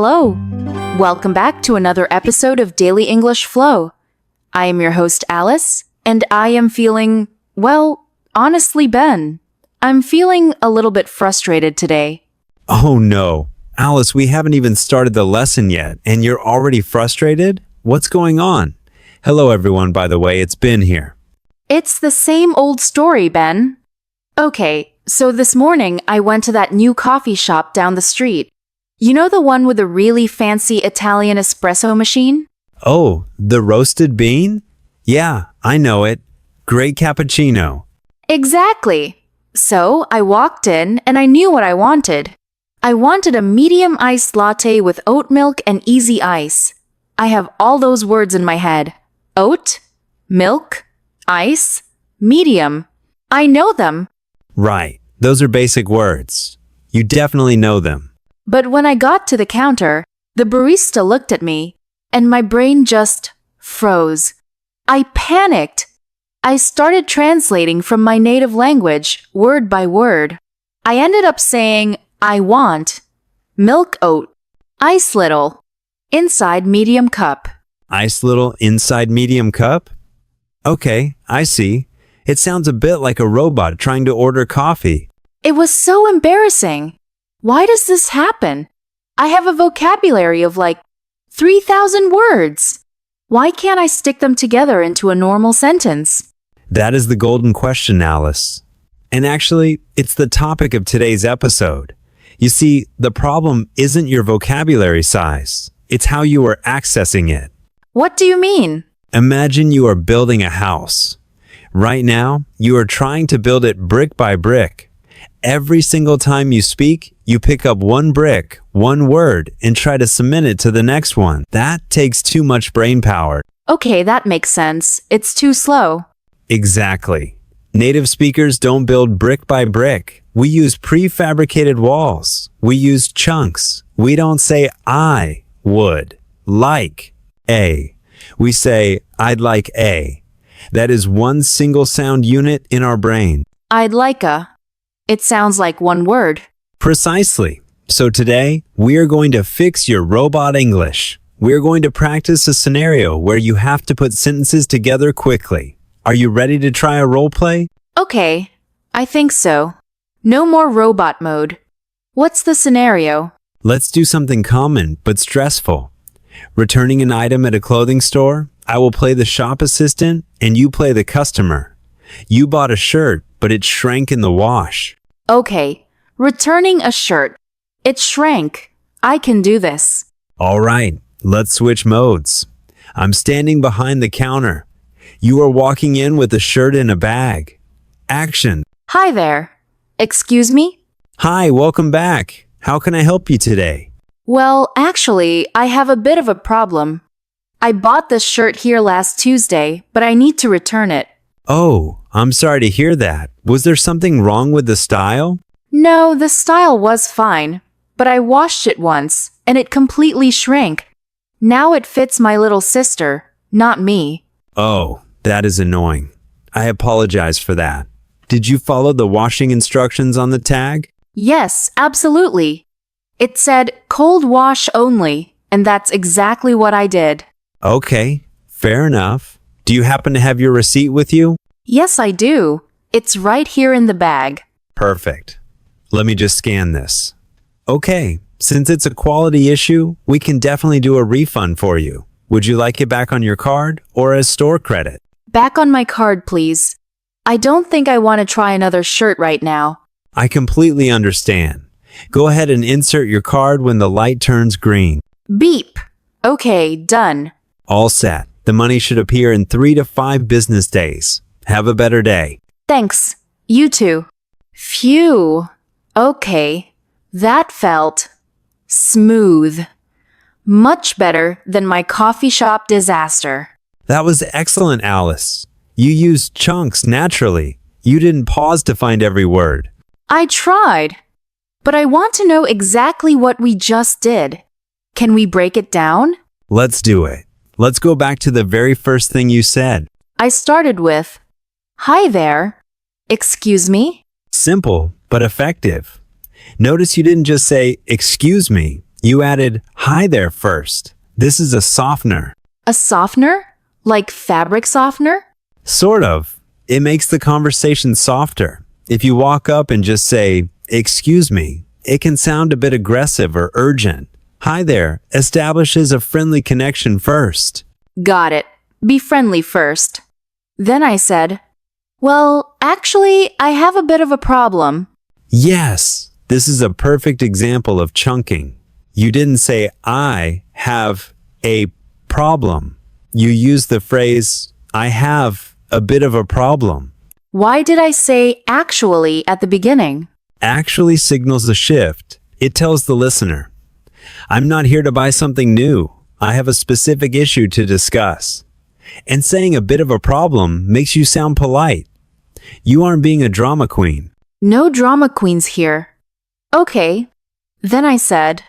Hello. Welcome back to another episode of Daily English Flow. I am your host, Alice, and I am feeling, well, honestly, Ben. I'm feeling a little bit frustrated today. Oh no. Alice, we haven't even started the lesson yet, and you're already frustrated? What's going on? Hello everyone, by the way, it's Ben here. It's the same old story, Ben. Okay, so this morning I went to that new coffee shop down the street. You know the one with the really fancy Italian espresso machine? Oh, the roasted bean? Yeah, I know it. Great cappuccino. Exactly. So I walked in and I knew what I wanted. I wanted a medium iced latte with oat milk and easy ice. I have all those words in my head. Oat, milk, ice, medium. I know them. Right, those are basic words. You definitely know them. But when I got to the counter, the barista looked at me, and my brain just froze. I panicked. I started translating from my native language, word by word. I ended up saying, I want milk oat, ice little, inside medium cup. Ice little inside medium cup? Okay, I see. It sounds a bit like a robot trying to order coffee. It was so embarrassing. Why does this happen? I have a vocabulary of like 3,000 words. Why can't I stick them together into a normal sentence? That is the golden question, Alice. And actually, it's the topic of today's episode. You see, the problem isn't your vocabulary size. It's how you are accessing it. What do you mean? Imagine you are building a house. Right now, you are trying to build it brick by brick. Every single time you speak, you pick up one brick, one word, and try to cement it to the next one. That takes too much brain power. Okay, that makes sense. It's too slow. Exactly. Native speakers don't build brick by brick. We use prefabricated walls. We use chunks. We don't say I would like a. We say I'd like a. That is one single sound unit in our brain. I'd like a. It sounds like one word. Precisely. So today, we are going to fix your robot English. We are going to practice a scenario where you have to put sentences together quickly. Are you ready to try a role play? Okay, I think so. No more robot mode. What's the scenario? Let's do something common but stressful. Returning an item at a clothing store, I will play the shop assistant and you play the customer. You bought a shirt, but it shrank in the wash. Okay, returning a shirt. It shrank. I can do this. All right, let's switch modes. I'm standing behind the counter. You are walking in with a shirt in a bag. Action. Hi there. Excuse me? Hi, welcome back. How can I help you today? Well, actually, I have a bit of a problem. I bought this shirt here last Tuesday, but I need to return it. Oh, I'm sorry to hear that. Was there something wrong with the style? No, the style was fine, but I washed it once, and it completely shrank. Now it fits my little sister, not me. Oh, that is annoying. I apologize for that. Did you follow the washing instructions on the tag? Yes, absolutely. It said cold wash only, and that's exactly what I did. Okay, fair enough. Do you happen to have your receipt with you? Yes, I do. It's right here in the bag. Perfect. Let me just scan this. Okay, since it's a quality issue, we can definitely do a refund for you. Would you like it back on your card or as store credit? Back on my card, please. I don't think I want to try another shirt right now. I completely understand. Go ahead and insert your card when the light turns green. Beep. Okay, done. All set. The money should appear in 3 to 5 business days. Have a better day. Thanks. You too. Phew. Okay. That felt smooth. Much better than my coffee shop disaster. That was excellent, Alice. You used chunks naturally. You didn't pause to find every word. I tried, but I want to know exactly what we just did. Can we break it down? Let's do it. Let's go back to the very first thing you said. I started with, "Hi there. Excuse me?" Simple, but effective. Notice you didn't just say, "Excuse me." You added hi there first. This is a softener. A softener? Like fabric softener? Sort of. It makes the conversation softer. If you walk up and just say, "Excuse me," it can sound a bit aggressive or urgent. Hi there establishes a friendly connection first. Got it. Be friendly first. Then I said, well, actually, I have a bit of a problem. Yes, this is a perfect example of chunking. You didn't say, "I have a problem." You used the phrase, "I have a bit of a problem." Why did I say actually at the beginning? Actually signals a shift. It tells the listener, "I'm not here to buy something new. I have a specific issue to discuss." And saying a bit of a problem makes you sound polite. You aren't being a drama queen. No drama queens here. Okay. Then I said,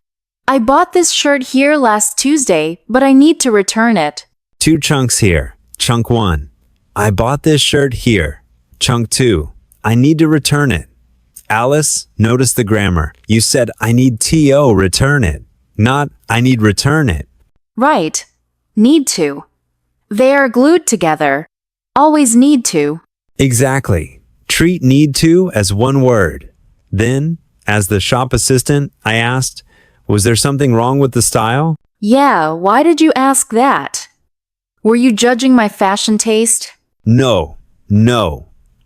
I bought this shirt here last Tuesday, but I need to return it. 2 chunks here. Chunk 1. I bought this shirt here. Chunk 2. I need to return it. Alice, notice the grammar. You said, "I need to return it," not "I need return it." Right. Need to. They are glued together. Always need to. Exactly. Treat "need to" as one word. Then, as the shop assistant, I asked, was there something wrong with the style? Yeah, why did you ask that? Were you judging my fashion taste? No.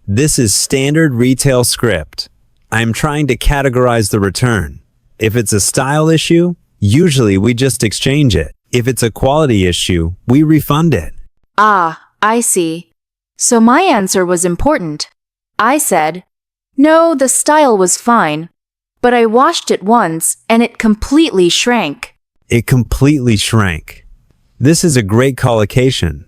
This is standard retail script. I'm trying to categorize the return. If it's a style issue, usually we just exchange it. If it's a quality issue, we refund it. Ah, I see. So my answer was important. I said, no, the style was fine, but I washed it once and it completely shrank. It completely shrank. This is a great collocation.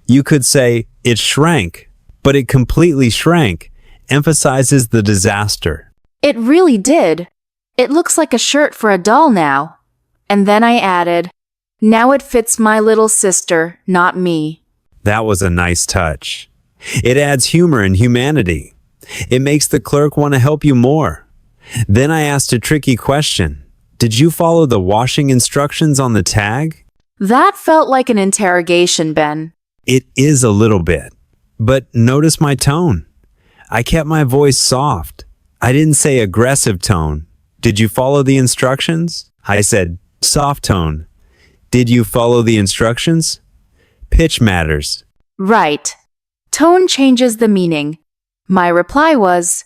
You could say, it shrank, but it completely shrank, emphasizes the disaster. It really did. It looks like a shirt for a doll now. And then I added, now it fits my little sister, not me. That was a nice touch. It adds humor and humanity. It makes the clerk want to help you more. Then I asked a tricky question. Did you follow the washing instructions on the tag? That felt like an interrogation, Ben. It is a little bit. But notice my tone. I kept my voice soft. I didn't say aggressive tone. Did you follow the instructions? I said soft tone. Did you follow the instructions? Pitch matters. Right. Tone changes the meaning. My reply was,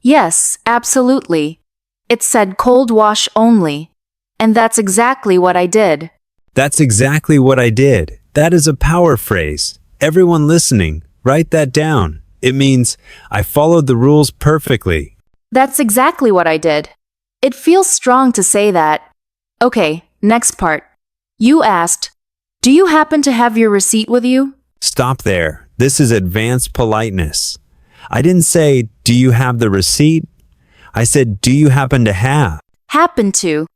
yes, absolutely. It said cold wash only. And that's exactly what I did. That's exactly what I did. That is a power phrase. Everyone listening, write that down. It means I followed the rules perfectly. That's exactly what I did. It feels strong to say that. Okay, next part. You asked, do you happen to have your receipt with you? Stop there. This is advanced politeness. I didn't say, do you have the receipt? I said, do you happen to have? Happen to.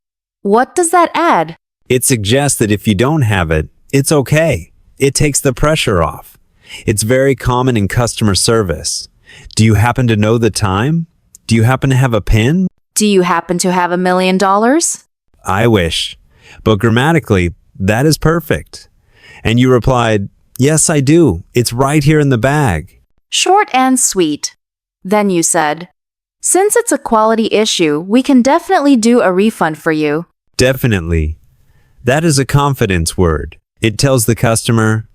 What does that add? It suggests that if you don't have it, it's okay. It takes the pressure off. It's very common in customer service. Do you happen to know the time? Do you happen to have a pen? Do you happen to have $1 million? I wish. But grammatically, that is perfect. And you replied, yes, I do. It's right here in the bag. Short and sweet. Then you said, since it's a quality issue, we can definitely do a refund for you. Definitely. That is a confidence word. It tells the customer,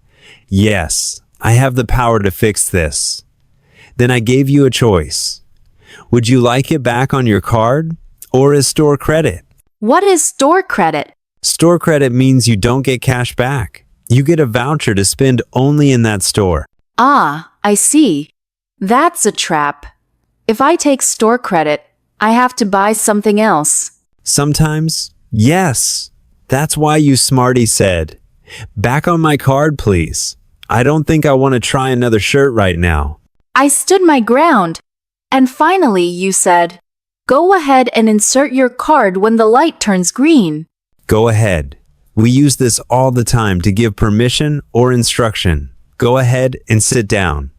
yes, I have the power to fix this. Then I gave you a choice. Would you like it back on your card or as store credit? What is store credit? Store credit means you don't get cash back. You get a voucher to spend only in that store. Ah, I see. That's a trap. If I take store credit, I have to buy something else. Sometimes, yes. That's why you smarty said, back on my card, please. I don't think I want to try another shirt right now. I stood my ground. And finally, you said, go ahead and insert your card when the light turns green. Go ahead. We use this all the time to give permission or instruction. Go ahead and sit down.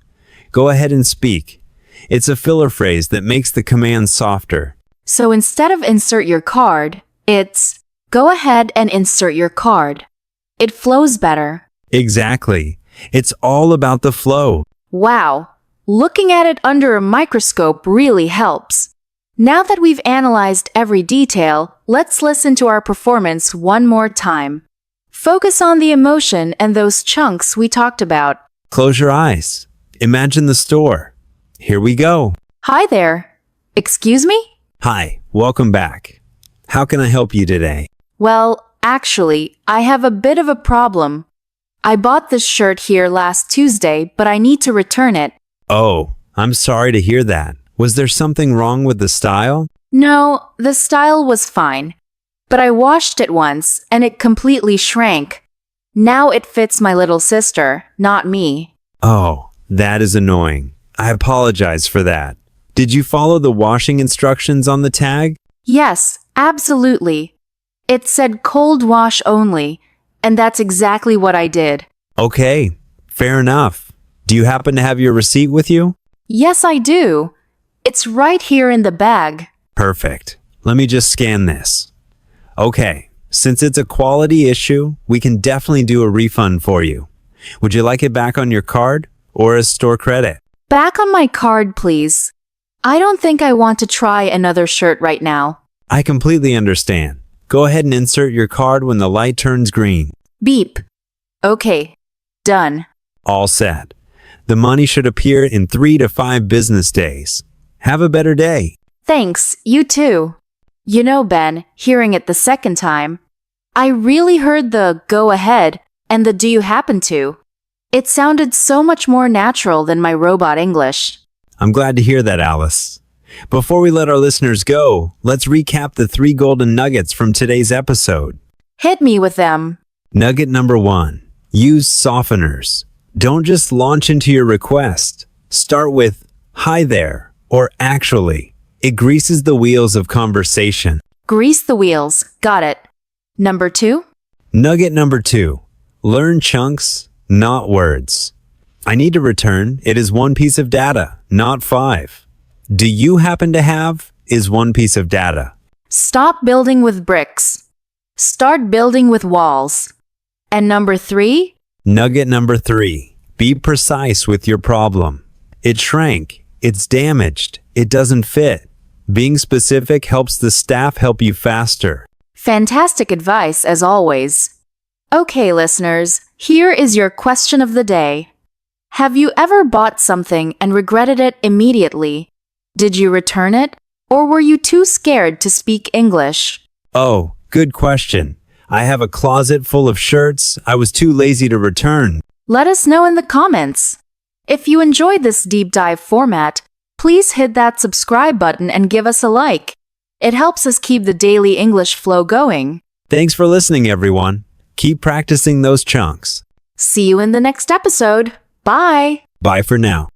Go ahead and speak. It's a filler phrase that makes the command softer. So instead of insert your card, it's Go ahead and insert your card. It flows better. Exactly. It's all about the flow. Wow, looking at it under a microscope really helps. Now that we've analyzed every detail, let's listen to our performance one more time. Focus on the emotion and those chunks we talked about. Close your eyes. Imagine the store. Here we go. Hi there. Excuse me? Hi, welcome back. How can I help you today? Well, actually, I have a bit of a problem. I bought this shirt here last Tuesday, but I need to return it. Oh, I'm sorry to hear that. Was there something wrong with the style? No, the style was fine. But I washed it once, and it completely shrank. Now it fits my little sister, not me. Oh, that is annoying. I apologize for that. Did you follow the washing instructions on the tag? Yes, absolutely. It said cold wash only, and that's exactly what I did. Okay, fair enough. Do you happen to have your receipt with you? Yes, I do. It's right here in the bag. Perfect. Let me just scan this. Okay, since it's a quality issue, we can definitely do a refund for you. Would you like it back on your card or as store credit? Back on my card, please. I don't think I want to try another shirt right now. I completely understand. Go ahead and insert your card when the light turns green. Beep. Okay. Done. All set. The money should appear in 3 to 5 business days. Have a better day. Thanks, you too. You know, Ben, hearing it the second time, I really heard the go ahead and the do you happen to. It sounded so much more natural than my robot English. I'm glad to hear that, Alice. Before we let our listeners go, let's recap the 3 golden nuggets from today's episode. Hit me with them. Nugget number 1. Use softeners. Don't just launch into your request. Start with, hi there, or actually. It greases the wheels of conversation. Grease the wheels. Got it. Number 2. Nugget number 2. Learn chunks, not words. I need to return. It is 1 piece of data, not 5. Do you happen to have is 1 piece of data. Stop building with bricks. Start building with walls. And number 3? Nugget number 3. Be precise with your problem. It shrank. It's damaged. It doesn't fit. Being specific helps the staff help you faster. Fantastic advice, as always. Okay, listeners, here is your question of the day. Have you ever bought something and regretted it immediately? Did you return it, or were you too scared to speak English? Oh, good question. I have a closet full of shirts I was too lazy to return. Let us know in the comments. If you enjoyed this deep dive format, please hit that subscribe button and give us a like. It helps us keep the daily English flow going. Thanks for listening, everyone. Keep practicing those chunks. See you in the next episode. Bye! Bye for now.